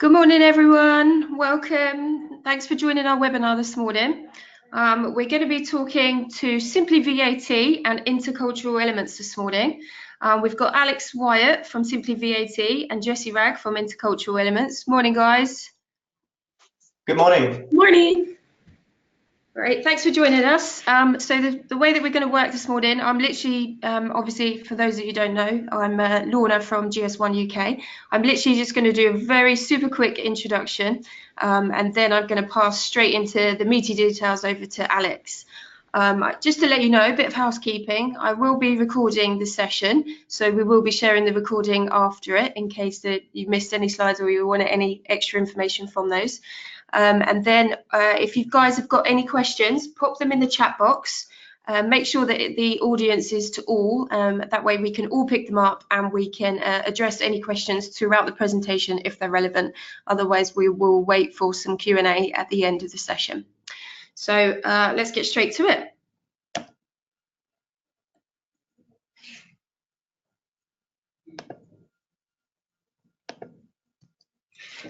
Good morning, everyone. Welcome. Thanks for joining our webinar this morning. We're going to be talking to Simply VAT and InterCultural Elements this morning. We've got Alex Wyatt from Simply VAT and Jessie Ragg from InterCultural Elements. Morning, guys. Good morning. Morning. Great, thanks for joining us. So the way that we're going to work this morning, I'm literally, obviously, for those of you who don't know, I'm Lorna from GS1 UK. I'm literally just going to do a very super quick introduction, and then I'm going to pass straight into the meaty details over to Alex. Just to let you know, a bit of housekeeping, I will be recording the session, so we will be sharing the recording after it in case that you missed any slides or you wanted any extra information from those. And then if you guys have got any questions, pop them in the chat box. Make sure that the audience is to all. That way we can all pick them up and we can address any questions throughout the presentation if they're relevant. Otherwise, we will wait for some Q&A at the end of the session. So let's get straight to it.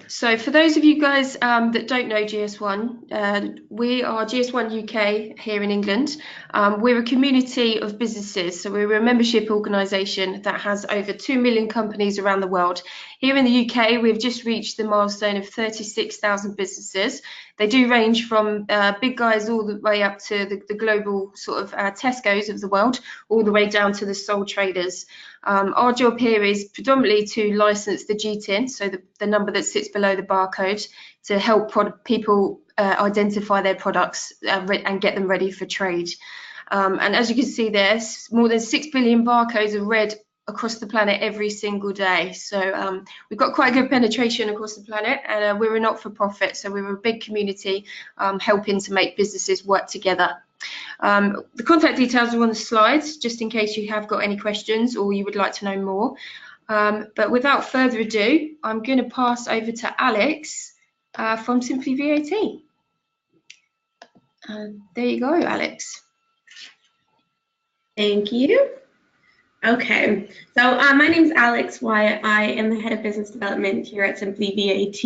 So for those of you guys that don't know GS1, we are GS1 UK here in England. We're a community of businesses, so we're a membership organisation that has over 2 million companies around the world. Here in the UK, we've just reached the milestone of 36,000 businesses. They do range from big guys all the way up to the global sort of Tesco's of the world, all the way down to the sole traders. Our job here is predominantly to license the GTIN, so the number that sits below the barcode, to help people identify their products and get them ready for trade. And as you can see there, more than 6 billion barcodes are read across the planet every single day. So we've got quite a good penetration across the planet, and we're a not-for-profit, so we're a big community helping to make businesses work together. The contact details are on the slides, just in case you have got any questions or you would like to know more. But without further ado, I'm going to pass over to Alex from Simply VAT. There you go, Alex. Thank you. Okay, so my name is Alex Wyatt. I am the head of business development here at Simply VAT,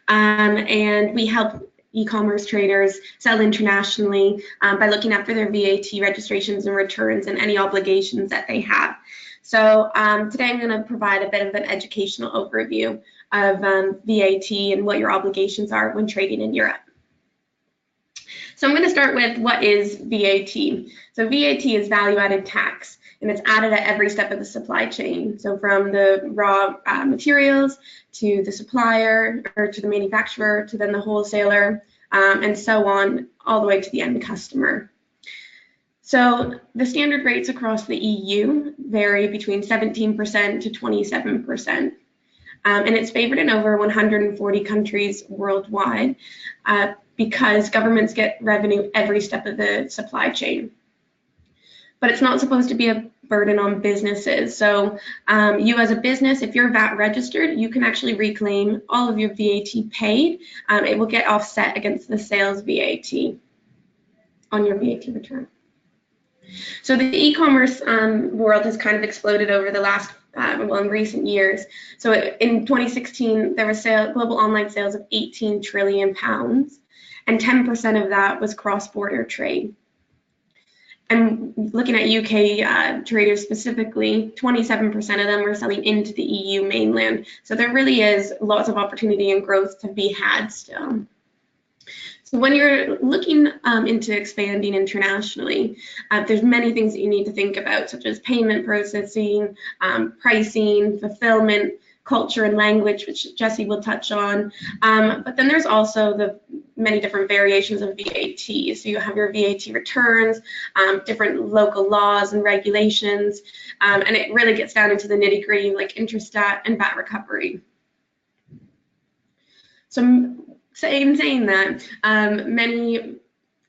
and we help e-commerce traders sell internationally by looking after their VAT registrations and returns and any obligations that they have. So today I'm going to provide a bit of an educational overview of VAT and what your obligations are when trading in Europe. So I'm going to start with what is VAT. So VAT is value-added tax, and it's added at every step of the supply chain. So from the raw materials to the supplier or to the manufacturer to then the wholesaler and so on, all the way to the end customer. So the standard rates across the EU vary between 17% to 27%. And it's favored in over 140 countries worldwide because governments get revenue every step of the supply chain. But it's not supposed to be a burden on businesses. So you as a business, if you're VAT registered, you can actually reclaim all of your VAT paid. It will get offset against the sales VAT on your VAT return. So the e-commerce world has kind of exploded over the last, in recent years. So in 2016, there was global online sales of 18 trillion pounds, and 10% of that was cross-border trade. And looking at UK traders specifically, 27% of them are selling into the EU mainland. So there really is lots of opportunity and growth to be had still. So when you're looking into expanding internationally, there's many things that you need to think about, such as payment processing, pricing, fulfillment, culture and language, which Jessie will touch on. But then there's also the many different variations of VAT. So you have your VAT returns, different local laws and regulations, and it really gets down into the nitty-gritty like Intrastat and VAT recovery. So in saying that, many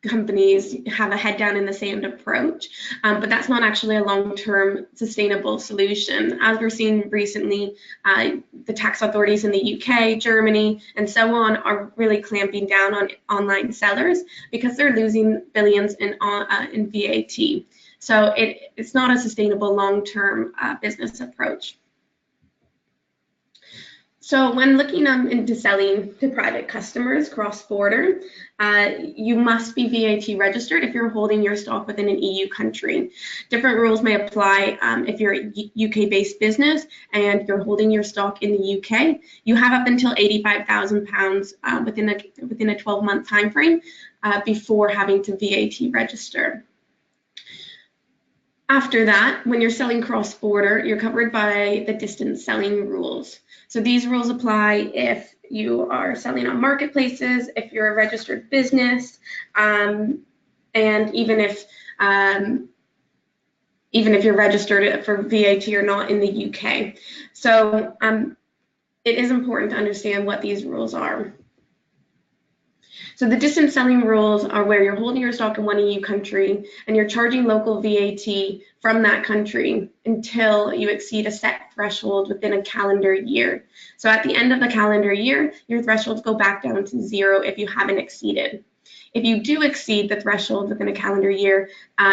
companies have a head down in the sand approach, but that's not actually a long-term sustainable solution. As we're seeing recently, the tax authorities in the UK, Germany, and so on are really clamping down on online sellers because they're losing billions in VAT. So it's not a sustainable long-term business approach. So when looking into selling to private customers cross-border, you must be VAT registered if you're holding your stock within an EU country. Different rules may apply if you're a UK-based business and you're holding your stock in the UK. You have up until £85,000 within a 12-month time frame before having to VAT register. After that, when you're selling cross-border, you're covered by the distance selling rules. So these rules apply if you are selling on marketplaces, if you're a registered business, and even if you're registered for VAT or not in the UK. So it is important to understand what these rules are. So the distance selling rules are where you're holding your stock in one EU country and you're charging local VAT from that country until you exceed a set threshold within a calendar year. So at the end of the calendar year, your thresholds go back down to 0 if you haven't exceeded. If you do exceed the threshold within a calendar year,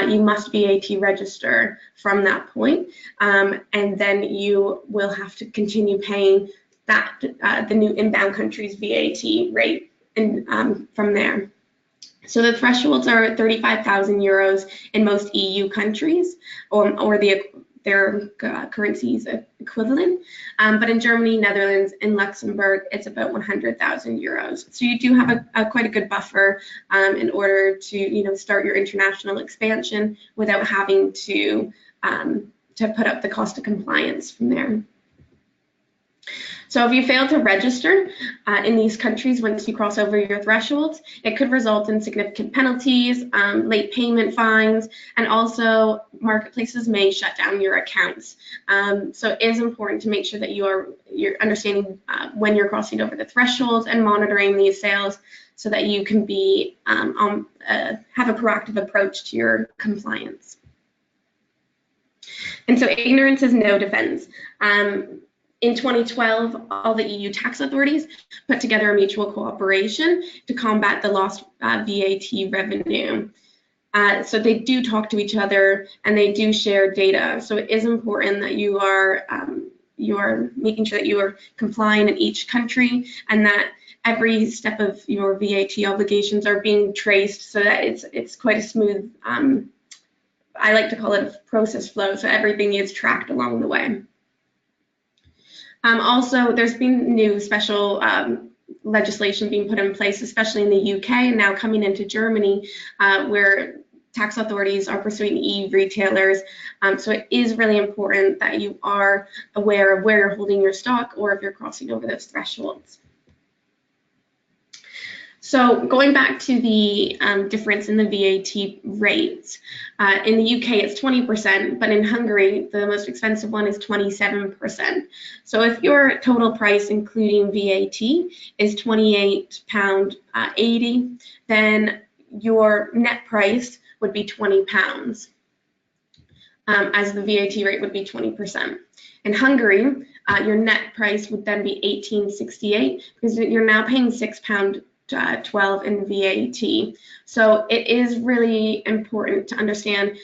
you must VAT register from that point, and then you will have to continue paying that the new inbound country's VAT rate. And from there. So the thresholds are 35,000 euros in most EU countries, or their currencies equivalent. But in Germany, Netherlands, and Luxembourg, it's about 100,000 euros. So you do have quite a good buffer in order to start your international expansion without having to put up the cost of compliance from there. So if you fail to register in these countries once you cross over your thresholds, it could result in significant penalties, late payment fines, and also marketplaces may shut down your accounts. So it is important to make sure that you're understanding when you're crossing over the thresholds and monitoring these sales so that you can be have a proactive approach to your compliance. And so ignorance is no defense. In 2012, all the EU tax authorities put together a mutual cooperation to combat the lost VAT revenue. So they do talk to each other and they do share data. So it is important that you are making sure that you are complying in each country and that every step of your VAT obligations are being traced so that it's quite a smooth, I like to call it a process flow, so everything is tracked along the way. Also, there's been new special legislation being put in place, especially in the UK and now coming into Germany, where tax authorities are pursuing EU retailers. So it is really important that you are aware of where you're holding your stock or if you're crossing over those thresholds. So going back to the difference in the VAT rates, in the UK it's 20%, but in Hungary the most expensive one is 27%. So if your total price including VAT is £28.80, then your net price would be £20, as the VAT rate would be 20%. In Hungary, your net price would then be £18.68 because you're now paying £6.12 in VAT. So it is really important to understand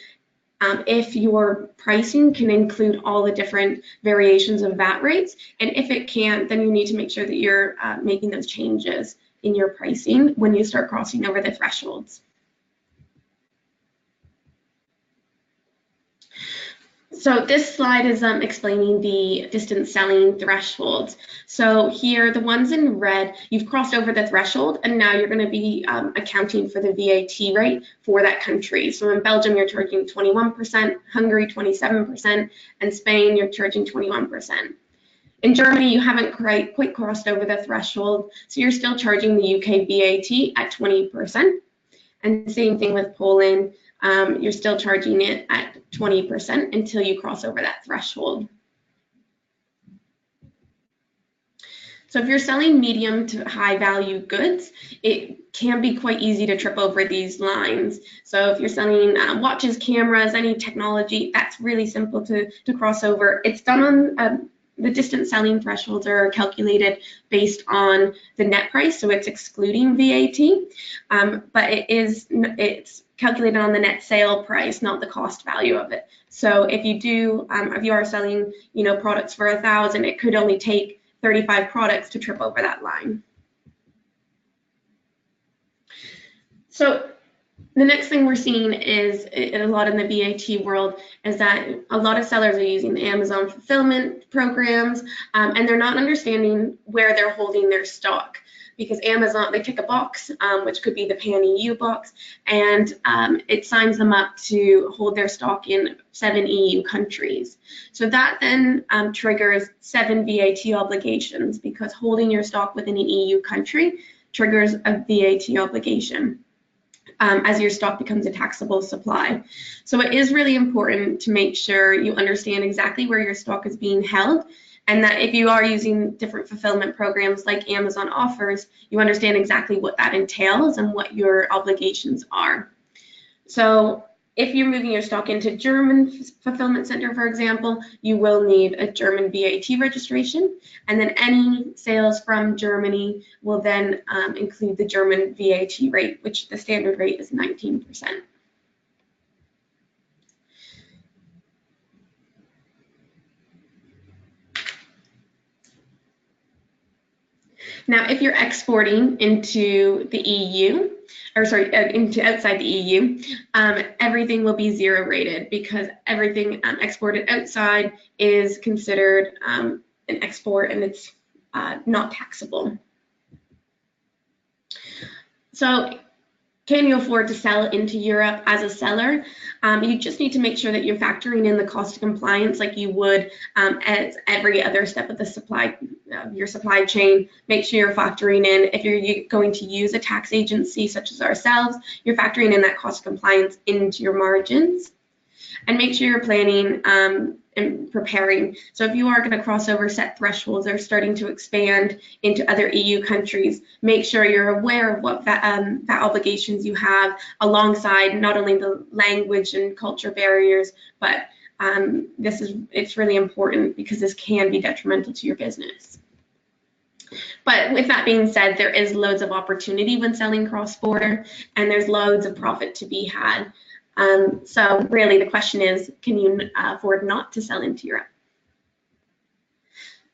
if your pricing can include all the different variations of VAT rates, and if it can't, then you need to make sure that you're making those changes in your pricing when you start crossing over the thresholds. So this slide is explaining the distance selling thresholds. So here, the ones in red, you've crossed over the threshold, and now you're going to be accounting for the VAT rate for that country. So in Belgium, you're charging 21%, Hungary 27%, and Spain, you're charging 21%. In Germany, you haven't quite crossed over the threshold, so you're still charging the UK VAT at 20%. And same thing with Poland. You're still charging it at 20% until you cross over that threshold. So if you're selling medium to high value goods, it can be quite easy to trip over these lines. So if you're selling watches, cameras, any technology, that's really simple to cross over. It's done on the distance selling thresholds are calculated based on the net price, so it's excluding VAT, but it's calculated on the net sale price, not the cost value of it. So if you are selling, products for 1,000, it could only take 35 products to trip over that line. So the next thing we're seeing is a lot in the VAT world is that a lot of sellers are using the Amazon fulfillment programs, and they're not understanding where they're holding their stock, because Amazon, they tick a box, which could be the Pan EU box, and it signs them up to hold their stock in 7 EU countries. So that then triggers 7 VAT obligations, because holding your stock within an EU country triggers a VAT obligation. As your stock becomes a taxable supply. So it is really important to make sure you understand exactly where your stock is being held, and that if you are using different fulfillment programs like Amazon offers, you understand exactly what that entails and what your obligations are. So if you're moving your stock into German fulfillment center, for example, you will need a German VAT registration, and then any sales from Germany will then include the German VAT rate, which the standard rate is 19%. Now, if you're exporting into the EU, or sorry, into outside the EU, everything will be 0 rated, because everything exported outside is considered an export, and it's not taxable. So, can you afford to sell into Europe as a seller? You just need to make sure that you're factoring in the cost of compliance like you would at every other step of the your supply chain. Make sure you're factoring in, if you're going to use a tax agency such as ourselves, you're factoring in that cost of compliance into your margins. And make sure you're planning and preparing. So if you are going to cross over set thresholds or starting to expand into other EU countries, make sure you're aware of what VAT obligations you have, alongside not only the language and culture barriers, but it's really important, because this can be detrimental to your business. But with that being said, there is loads of opportunity when selling cross-border, and there's loads of profit to be had. So really the question is, can you afford not to sell into Europe?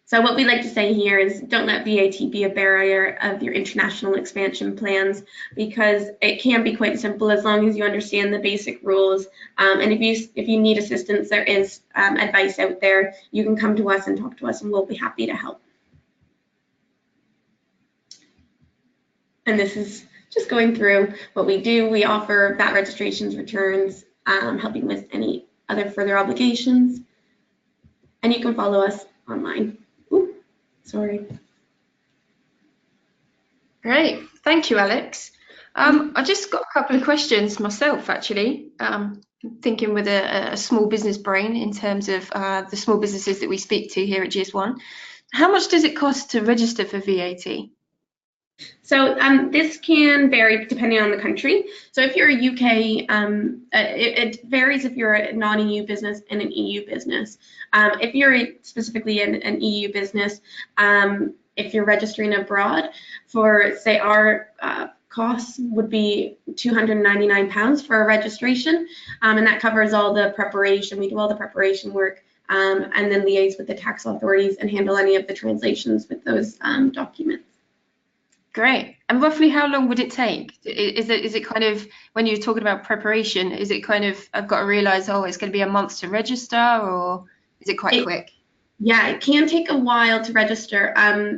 So what we like to say here is, don't let VAT be a barrier of your international expansion plans, because it can be quite simple as long as you understand the basic rules. And if you need assistance, there is advice out there. You can come to us and talk to us, and we'll be happy to help. And this is just going through what we do. We offer VAT registrations, returns, helping with any other further obligations. And you can follow us online. Ooh, sorry. Great, thank you, Alex. I just got a couple of questions myself, actually. Thinking with a small business brain in terms of the small businesses that we speak to here at GS1. How much does it cost to register for VAT? So this can vary depending on the country. So if you're a UK, it varies if you're a non-EU business and an EU business. If you're specifically an EU business, if you're registering abroad, for say our costs would be £299 for a registration, and that covers all the preparation. We do all the preparation work, and then liaise with the tax authorities and handle any of the translations with those documents. Great. And roughly how long would it take? Is it kind of, when you're talking about preparation, is it kind of, I've got to realize, oh, it's going to be a month to register, or is it quite quick? Yeah, it can take a while to register,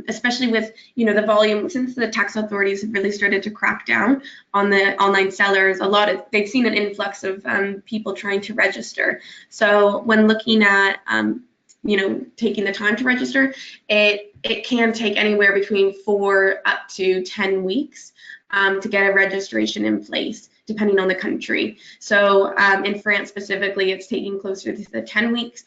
especially with, the volume, since the tax authorities have really started to crack down on the online sellers. They've seen an influx of people trying to register. So when looking at, taking the time to register, it can take anywhere between 4 up to 10 weeks to get a registration in place, depending on the country. So in France specifically, it's taking closer to the 10 weeks.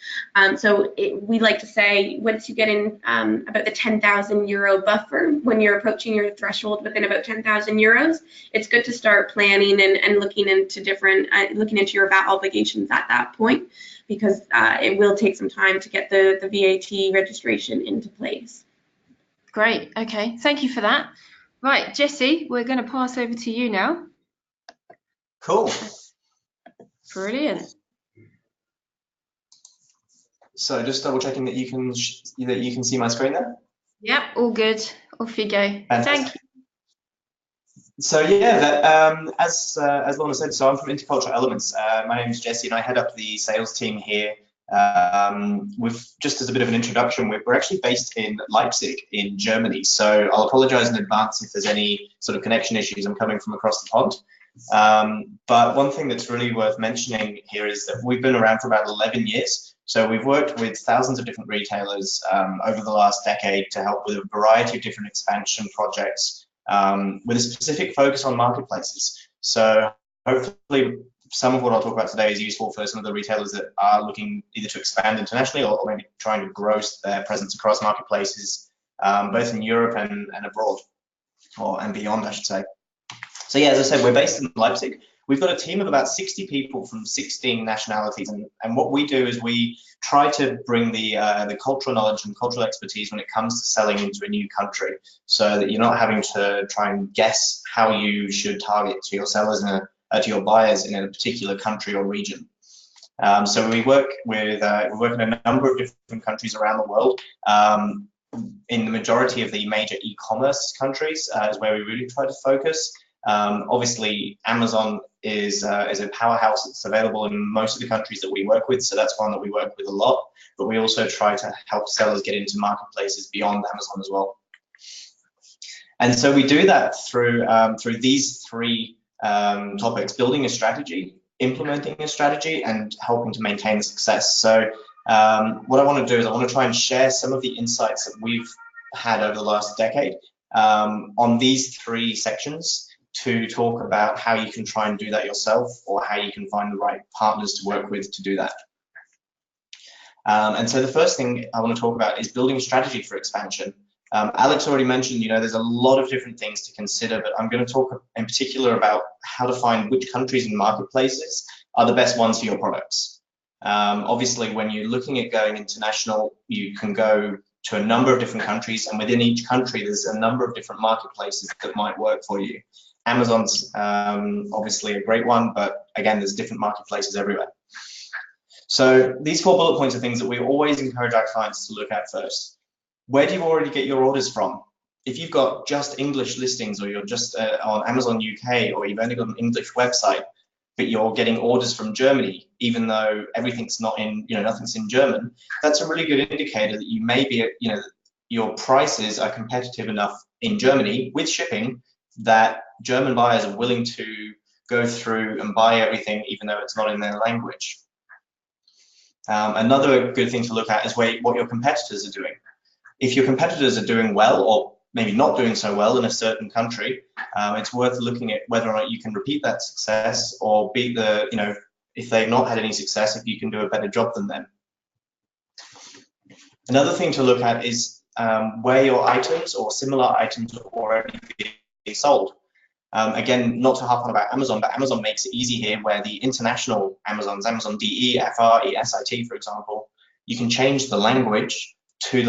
So we like to say, once you get in about the 10,000 euro buffer, when you're approaching your threshold within about 10,000 euros, it's good to start planning and looking into your VAT obligations at that point, because it will take some time to get the VAT registration into place. Great, okay, thank you for that. Right, Jessie, we're going to pass over to you now. Cool. Brilliant. So just double checking that you can see my screen there. Yep, all good. Off you go. Thank you. So yeah, as Lorna said, so I'm from InterCultural Elements. My name is Jesse, and I head up the sales team here. With just as a bit of an introduction, we're actually based in Leipzig in Germany. So I'll apologise in advance if there's any sort of connection issues. I'm coming from across the pond. But one thing that's really worth mentioning here is that we've been around for about 11 years. So we've worked with thousands of different retailers over the last decade to help with a variety of different expansion projects with a specific focus on marketplaces. So hopefully some of what I'll talk about today is useful for some of the retailers that are looking either to expand internationally or maybe trying to grow their presence across marketplaces, both in Europe and abroad, and beyond, I should say. So yeah, as I said, we're based in Leipzig. We've got a team of about 60 people from 16 nationalities, and what we do is we try to bring the cultural knowledge and cultural expertise when it comes to selling into a new country, so that you're not having to try and guess how you should target to your sellers to your buyers in a particular country or region. So we work in a number of different countries around the world. In the majority of the major e-commerce countries is where we really try to focus. Obviously, Amazon is a powerhouse. It's available in most of the countries that we work with, so that's one that we work with a lot. But we also try to help sellers get into marketplaces beyond Amazon as well. And so we do that through these three topics: building a strategy, implementing a strategy, and helping to maintain the success. So what I want to do is I want to try and share some of the insights that we've had over the last decade on these three sections, to talk about how you can try and do that yourself, or how you can find the right partners to work with to do that. And so the first thing I want to talk about is building a strategy for expansion. Alex already mentioned, there's a lot of different things to consider, but I'm going to talk in particular about how to find which countries and marketplaces are the best ones for your products. Obviously, when you're looking at going international, you can go to a number of different countries, and within each country, there's a number of different marketplaces that might work for you. Amazon's obviously a great one, but again, there's different marketplaces everywhere. So these 4 bullet points are things that we always encourage our clients to look at first. Where do you already get your orders from? If you've got just English listings, or you're just on Amazon UK, or you've only got an English website, but you're getting orders from Germany, even though everything's not in, nothing's in German, that's a really good indicator that you may be, your prices are competitive enough in Germany with shipping that German buyers are willing to go through and buy everything, even though it's not in their language. Another good thing to look at is what your competitors are doing. If your competitors are doing well, or maybe not doing so well in a certain country, it's worth looking at whether or not you can repeat that success, or beat if they've not had any success, if you can do a better job than them. Another thing to look at is where your items or similar items are already being sold. Again, not to harp on about Amazon, but Amazon makes it easy here, where the international Amazons, Amazon DE, FR, ESIT, for example, you can change the language to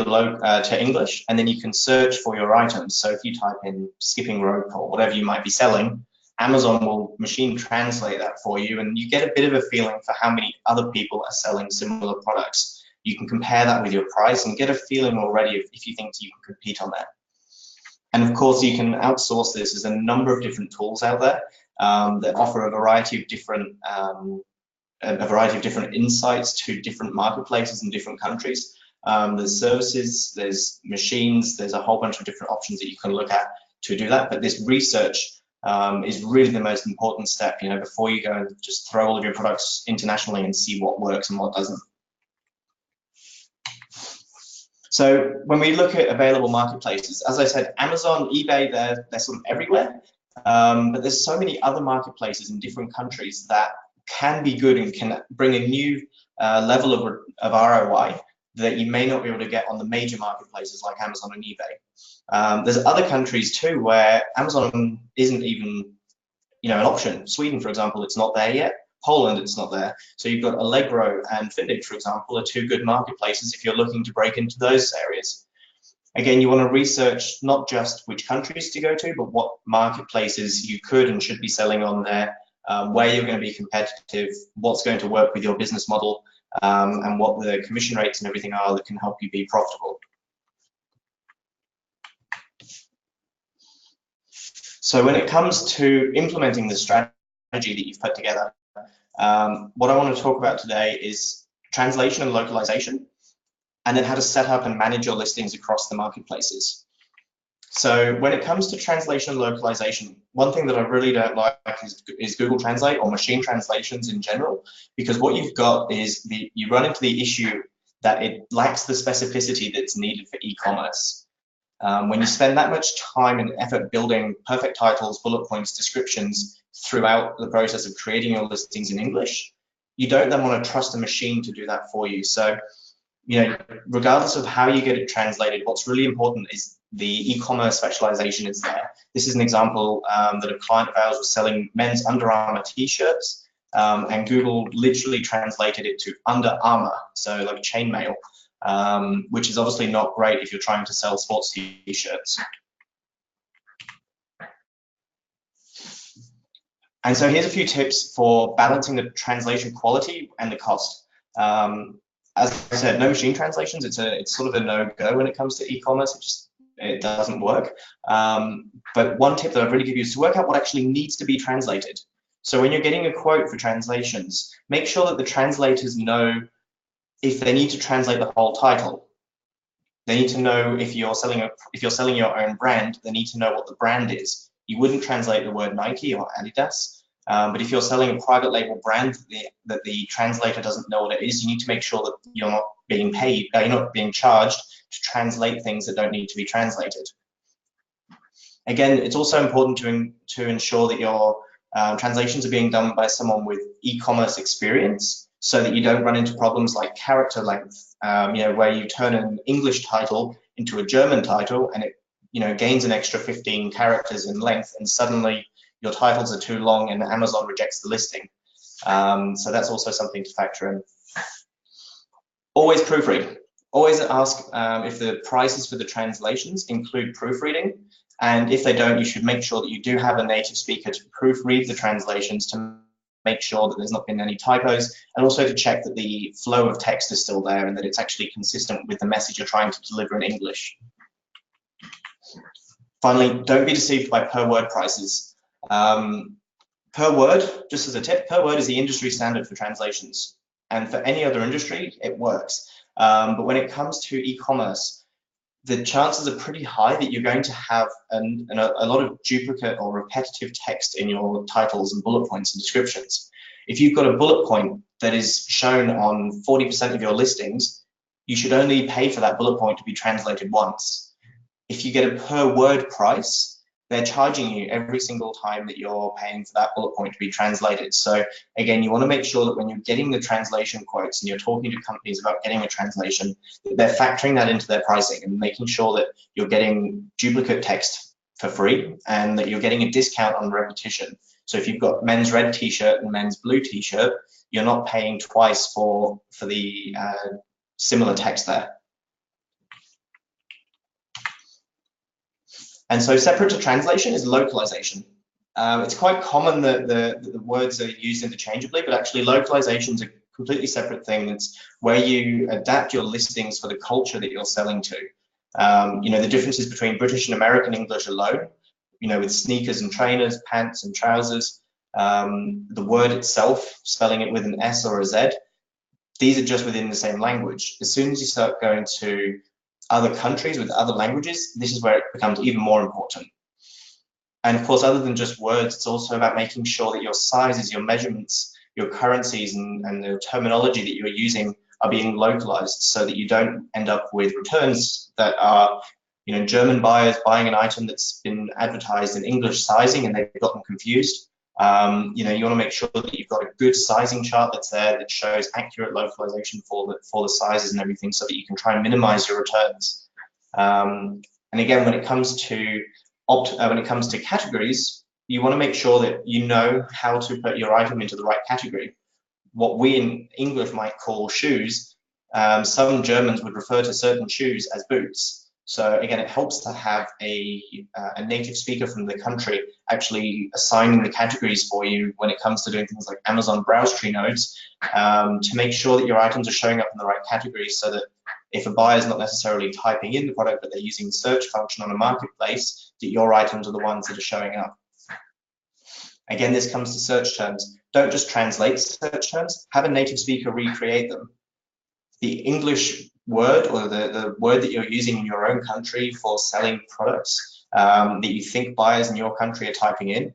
English, and then you can search for your items. So if you type in skipping rope or whatever you might be selling, Amazon will machine translate that for you, and you get a bit of a feeling for how many other people are selling similar products. You can compare that with your price and get a feeling already if you think you can compete on that. And of course, you can outsource this. There's a number of different tools out there that offer a variety of different insights to different marketplaces in different countries. There's services, there's machines, there's a whole bunch of different options that you can look at to do that. But this research is really the most important step, before you go and just throw all of your products internationally and see what works and what doesn't. So when we look at available marketplaces, as I said, Amazon, eBay, they're sort of everywhere. But there's so many other marketplaces in different countries that can be good and can bring a new level of ROI that you may not be able to get on the major marketplaces like Amazon and eBay. There's other countries too where Amazon isn't even, an option. Sweden, for example, it's not there yet. Poland, it's not there. So you've got Allegro and Fitbit, for example, are 2 good marketplaces if you're looking to break into those areas. Again, you want to research not just which countries to go to, but what marketplaces you could and should be selling on there, where you're going to be competitive, what's going to work with your business model, and what the commission rates and everything are that can help you be profitable. So when it comes to implementing the strategy that you've put together, what I want to talk about today is translation and localization, and then how to set up and manage your listings across the marketplaces. So when it comes to translation and localization, one thing that I really don't like is Google Translate or machine translations in general, because what you've got is you run into the issue that it lacks the specificity that's needed for e-commerce. When you spend that much time and effort building perfect titles, bullet points, descriptions throughout the process of creating your listings in English, you don't then want to trust a machine to do that for you. So, regardless of how you get it translated, what's really important is the e-commerce specialization is there. This is an example that a client of ours was selling men's Under Armour t-shirts, and Google literally translated it to Under Armour, so like chainmail. Which is obviously not great if you're trying to sell sports t-shirts. And so here's a few tips for balancing the translation quality and the cost. As I said, no machine translations. It's sort of a no-go when it comes to e-commerce. It doesn't work. But one tip that I'd really give you is to work out what actually needs to be translated. So when you're getting a quote for translations, make sure that the translators know if they need to translate the whole title. They need to know if you're selling your own brand, they need to know what the brand is. You wouldn't translate the word Nike or Adidas, but if you're selling a private label brand that the translator doesn't know what it is, you need to make sure that you're not being paid, you're not being charged to translate things that don't need to be translated. Again, it's also important to ensure that your translations are being done by someone with e-commerce experience, so that you don't run into problems like character length, where you turn an English title into a German title and it gains an extra 15 characters in length, and suddenly your titles are too long and Amazon rejects the listing. So that's also something to factor in. Always proofread. Always ask if the prices for the translations include proofreading, and if they don't, you should make sure that you do have a native speaker to proofread the translations to make sure that there's not been any typos, and also to check that the flow of text is still there and that it's actually consistent with the message you're trying to deliver in English. Finally, don't be deceived by per word prices. Per word, just as a tip, per word is the industry standard for translations. And for any other industry, it works. But when it comes to e-commerce, the chances are pretty high that you're going to have a lot of duplicate or repetitive text in your titles and bullet points and descriptions. If you've got a bullet point that is shown on 40% of your listings, you should only pay for that bullet point to be translated once. If you get a per word price, they're charging you every single time that you're paying for that bullet point to be translated. So again, you want to make sure that when you're getting the translation quotes and you're talking to companies about getting a translation, that they're factoring that into their pricing and making sure that you're getting duplicate text for free and that you're getting a discount on repetition. So if you've got men's red t-shirt and men's blue t-shirt, you're not paying twice for the similar text there. And so separate to translation is localization. It's quite common that the words are used interchangeably, but actually localization is a completely separate thing. It's where you adapt your listings for the culture that you're selling to. The differences between British and American English alone, with sneakers and trainers, pants and trousers, the word itself, spelling it with an S or a Z, these are just within the same language. As soon as you start going to other countries with other languages, this is where it becomes even more important. And of course, other than just words, it's also about making sure that your sizes, your measurements, your currencies and the terminology that you're using are being localized so that you don't end up with returns that are, German buyers buying an item that's been advertised in English sizing and they've gotten confused. You want to make sure that you've got a good sizing chart that's there that shows accurate localization for the sizes and everything, so that you can try and minimize your returns. And again, when it comes to categories, you want to make sure that you know how to put your item into the right category. What we in English might call shoes, some Germans would refer to certain shoes as boots. So again, it helps to have a native speaker from the country actually assigning the categories for you when it comes to doing things like Amazon browse tree nodes, to make sure that your items are showing up in the right categories, so that if a buyer is not necessarily typing in the product, but they're using the search function on a marketplace, that your items are the ones that are showing up. Again, this comes to search terms. Don't just translate search terms, have a native speaker recreate them. The English word, or the word that you're using in your own country for selling products that you think buyers in your country are typing in,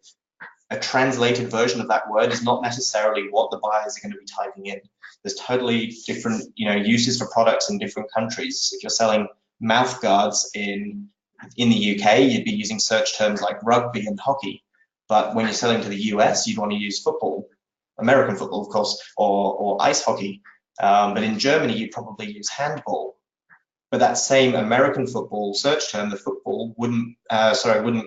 a translated version of that word is not necessarily what the buyers are going to be typing in. There's totally different, uses for products in different countries. If you're selling mouth guards in the UK, you'd be using search terms like rugby and hockey. But when you're selling to the US, you'd want to use football, American football, of course, or ice hockey. But in Germany, you'd probably use handball. But that same American football search term, the football, wouldn't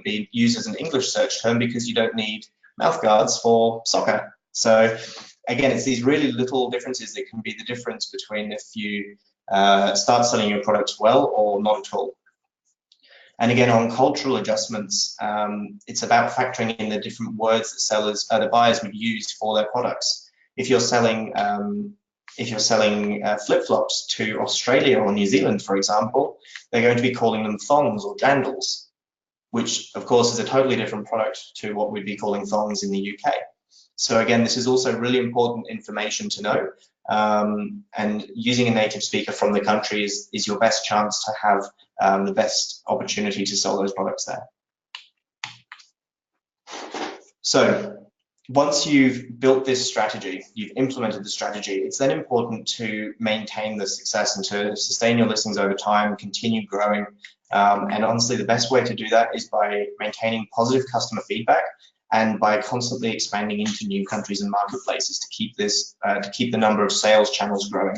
be used as an English search term because you don't need mouth guards for soccer. So again, it's these really little differences that can be the difference between if you start selling your products well or not at all. And again, on cultural adjustments, it's about factoring in the different words that the buyers would use for their products. If you're selling flip-flops to Australia or New Zealand, for example, they're going to be calling them thongs or jandals, which of course is a totally different product to what we'd be calling thongs in the UK. So again, this is also really important information to know, and using a native speaker from the country is your best chance to have the best opportunity to sell those products there. So once you've built this strategy, you've implemented the strategy, it's then important to maintain the success and to sustain your listings over time, continue growing. And honestly, the best way to do that is by maintaining positive customer feedback and by constantly expanding into new countries and marketplaces to keep the number of sales channels growing.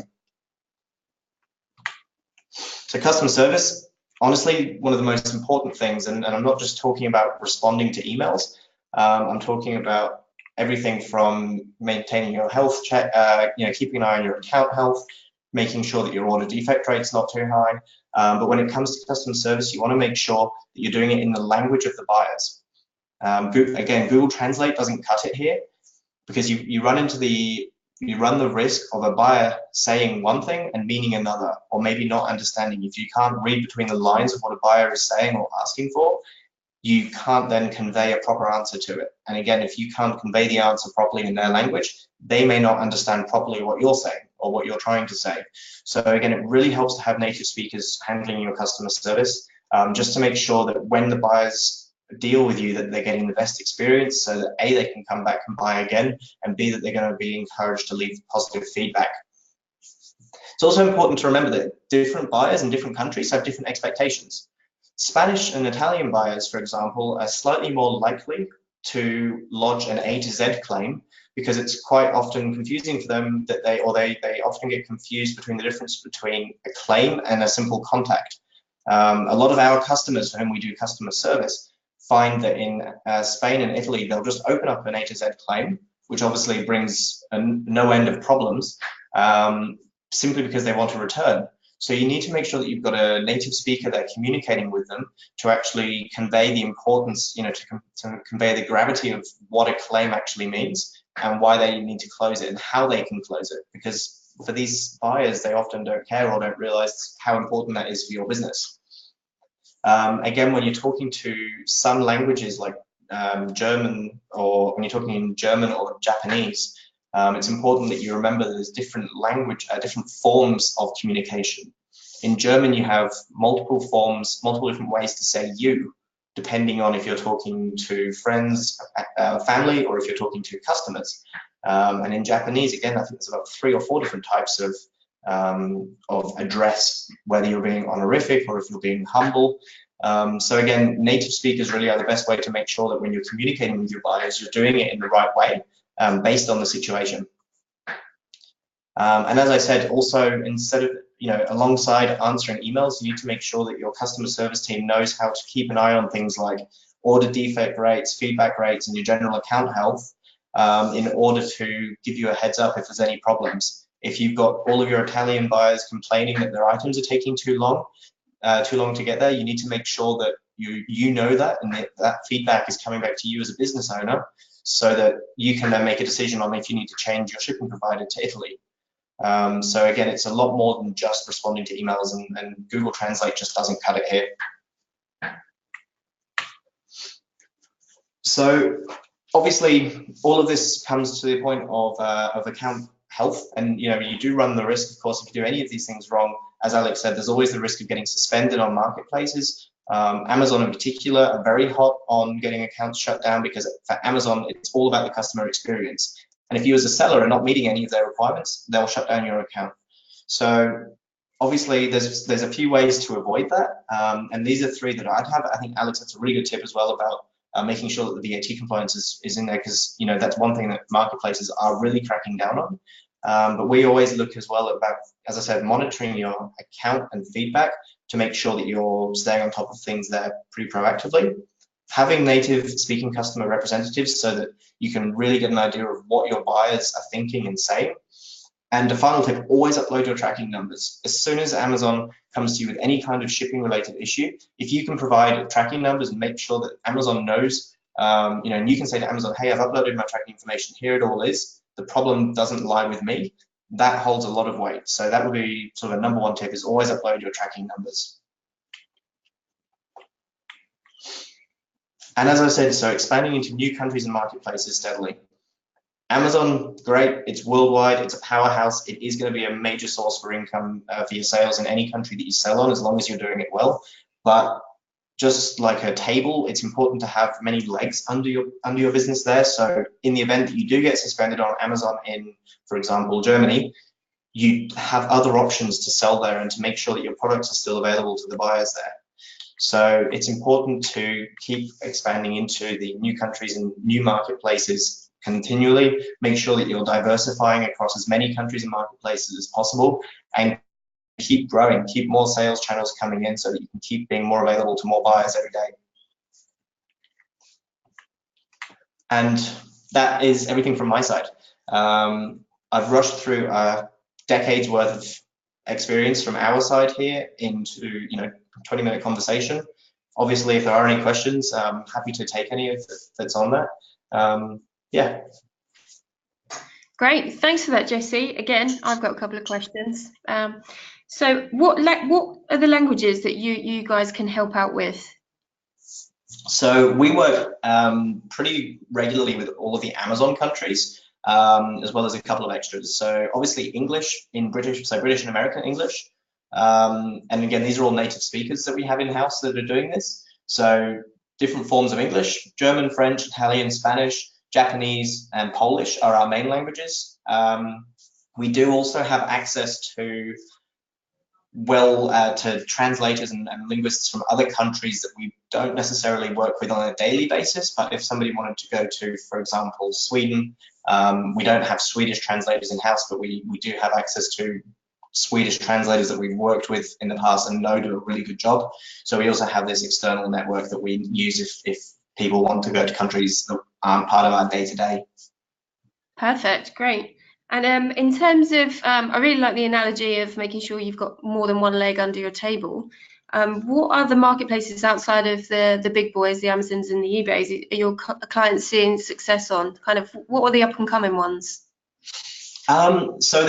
So customer service, honestly, one of the most important things, and I'm not just talking about responding to emails, I'm talking about everything from maintaining your health check, keeping an eye on your account health, making sure that your order defect rate's not too high. But when it comes to customer service, you want to make sure that you're doing it in the language of the buyers. Again, Google Translate doesn't cut it here because you run the risk of a buyer saying one thing and meaning another, or maybe not understanding. If you can't read between the lines of what a buyer is saying or asking for, you can't then convey a proper answer to it. And again, if you can't convey the answer properly in their language, they may not understand properly what you're saying or what you're trying to say. So again, it really helps to have native speakers handling your customer service, just to make sure that when the buyers deal with you, that they're getting the best experience, so that A, they can come back and buy again, and B, that they're going to be encouraged to leave positive feedback. It's also important to remember that different buyers in different countries have different expectations. Spanish and Italian buyers, for example, are slightly more likely to lodge an A to Z claim because it's quite often confusing for them that they often get confused between the difference between a claim and a simple contact. A lot of our customers for whom we do customer service find that in Spain and Italy, they'll just open up an A to Z claim, which obviously brings no end of problems, simply because they want a return. So you need to make sure that you've got a native speaker there communicating with them to actually convey the importance, to convey the gravity of what a claim actually means and why they need to close it and how they can close it. Because for these buyers, they often don't care or don't realize how important that is for your business. Again, when you're talking to some languages like German, or when you're talking in German or Japanese, it's important that you remember that there's different forms of communication. In German, you have multiple forms, multiple different ways to say you, depending on if you're talking to friends, family, or if you're talking to customers. And in Japanese, again, I think there's about 3 or 4 different types of address, whether you're being honorific or if you're being humble. So again, native speakers really are the best way to make sure that when you're communicating with your buyers, you're doing it in the right way, based on the situation. And as I said, also, instead of, alongside answering emails, you need to make sure that your customer service team knows how to keep an eye on things like order defect rates, feedback rates, and your general account health, in order to give you a heads up if there's any problems. If you've got all of your Italian buyers complaining that their items are taking too long to get there, you need to make sure that you know that, and that feedback is coming back to you as a business owner, so that you can then make a decision on if you need to change your shipping provider to Italy. So again, it's a lot more than just responding to emails, and Google Translate just doesn't cut it here. So obviously, all of this comes to the point of account health, and you do run the risk, of course, if you do any of these things wrong. As Alex said, there's always the risk of getting suspended on marketplaces. Amazon in particular are very hot on getting accounts shut down, because for Amazon, it's all about the customer experience. And if you as a seller are not meeting any of their requirements, they'll shut down your account. So obviously, there's a few ways to avoid that, and these are three that I'd have. I think Alex, that's a really good tip as well about making sure that the VAT compliance is in there, because that's one thing that marketplaces are really cracking down on. But we always look as well about, as I said, monitoring your account and feedback to make sure that you're staying on top of things there pretty proactively. Having native speaking customer representatives so that you can really get an idea of what your buyers are thinking and saying. And the final tip, always upload your tracking numbers. As soon as Amazon comes to you with any kind of shipping related issue, if you can provide tracking numbers and make sure that Amazon knows, and you can say to Amazon, hey, I've uploaded my tracking information, here it all is, the problem doesn't lie with me, that holds a lot of weight. So that would be sort of a number one tip, is always upload your tracking numbers. And as I said, so expanding into new countries and marketplaces steadily. Amazon, great, it's worldwide, it's a powerhouse, it is going to be a major source for income for your sales in any country that you sell on, as long as you're doing it well. But just like a table, it's important to have many legs under your business there. So in the event that you do get suspended on Amazon in, for example, Germany, you have other options to sell there and to make sure that your products are still available to the buyers there. So it's important to keep expanding into the new countries and new marketplaces continually. Make sure that you're diversifying across as many countries and marketplaces as possible, and keep growing, keep more sales channels coming in so that you can keep being more available to more buyers every day. And that is everything from my side. I've rushed through a decade's worth of experience from our side here into 20-minute conversation. Obviously, if there are any questions, I'm happy to take any that's on that. Yeah. Great, thanks for that, Jesse. Again, I've got a couple of questions. So what are the languages that you guys can help out with? So we work pretty regularly with all of the Amazon countries, as well as a couple of extras. So obviously English in British, so British and American English. And again, these are all native speakers that we have in-house that are doing this. So different forms of English, German, French, Italian, Spanish, Japanese, and Polish are our main languages. We do also have access to to translators and linguists from other countries that we don't necessarily work with on a daily basis, but if somebody wanted to go to, for example, Sweden, we don't have Swedish translators in-house, but we do have access to Swedish translators that we've worked with in the past and know do a really good job. So we also have this external network that we use if people want to go to countries that aren't part of our day-to-day. Perfect, great. And in terms of, I really like the analogy of making sure you've got more than one leg under your table. What are the marketplaces outside of the big boys, the Amazons and the eBays, are your clients seeing success on? Kind of, what are the up-and-coming ones? So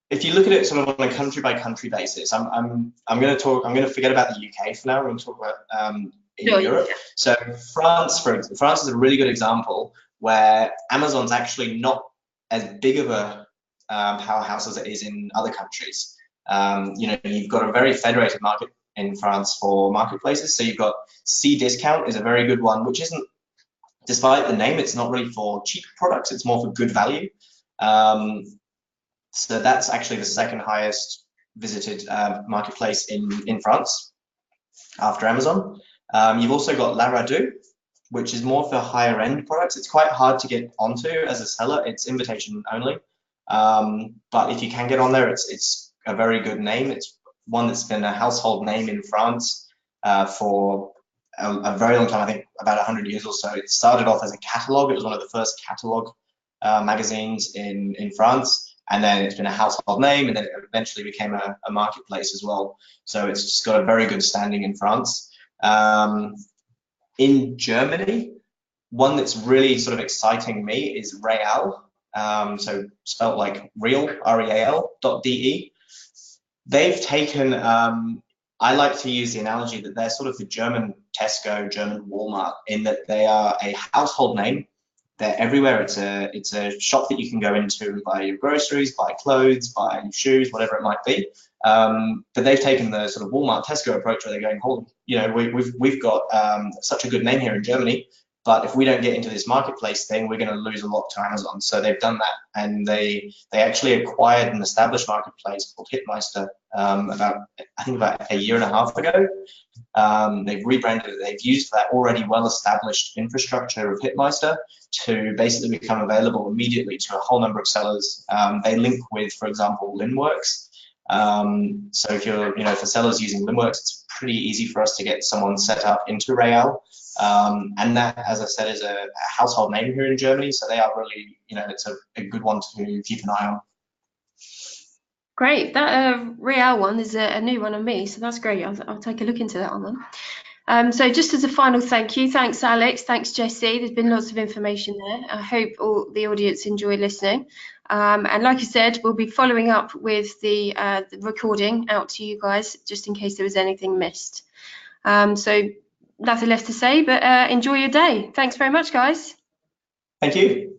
if you look at it sort of on a country-by-country basis, I'm going to forget about the UK for now. We're going to talk about in Europe. Yeah. So France is a really good example where Amazon's actually not as big of a powerhouse as it is in other countries. You've got a very federated market in France for marketplaces. So you've got Cdiscount is a very good one, which isn't, despite the name, it's not really for cheap products. It's more for good value. So that's actually the second highest visited marketplace in France after Amazon. You've also got La Radu, which is more for higher end products. It's quite hard to get onto as a seller. It's invitation only. But if you can get on there, it's a very good name. It's one that's been a household name in France for a very long time, I think about 100 years or so. It started off as a catalog. It was one of the first catalog magazines in France. And then it's been a household name, and then it eventually became a marketplace as well. So it's just got a very good standing in France. In Germany, one that's really sort of exciting me is Real. so spelt like real, real.de. They've taken, I like to use the analogy that they're sort of the German Tesco, German Walmart, in that they are a household name. They're everywhere. It's a shop that you can go into and buy your groceries, buy clothes, buy shoes, whatever it might be. But they've taken the sort of Walmart Tesco approach where they're going, hold, we've got such a good name here in Germany, but if we don't get into this marketplace thing, we're going to lose a lot to Amazon. So they've done that, and they actually acquired an established marketplace called Hitmeister about a year and a half ago. They've rebranded it. They've used that already well-established infrastructure of Hitmeister to basically become available immediately to a whole number of sellers. They link with, for example, Linworks. So if you're, for sellers using Linworks, it's pretty easy for us to get someone set up into Real. And that, as I said, is a household name here in Germany. So they are really, it's a good one to keep an eye on. Great. That Real one is a new one on me, so that's great. I'll take a look into that one then. So just as a final thank you, thanks Alex, thanks Jessie. There's been lots of information there. I hope all the audience enjoy listening. And like I said, we'll be following up with the recording out to you guys, just in case there was anything missed. So nothing left to say, but enjoy your day. Thanks very much, guys. Thank you.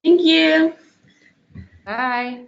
Thank you. Bye.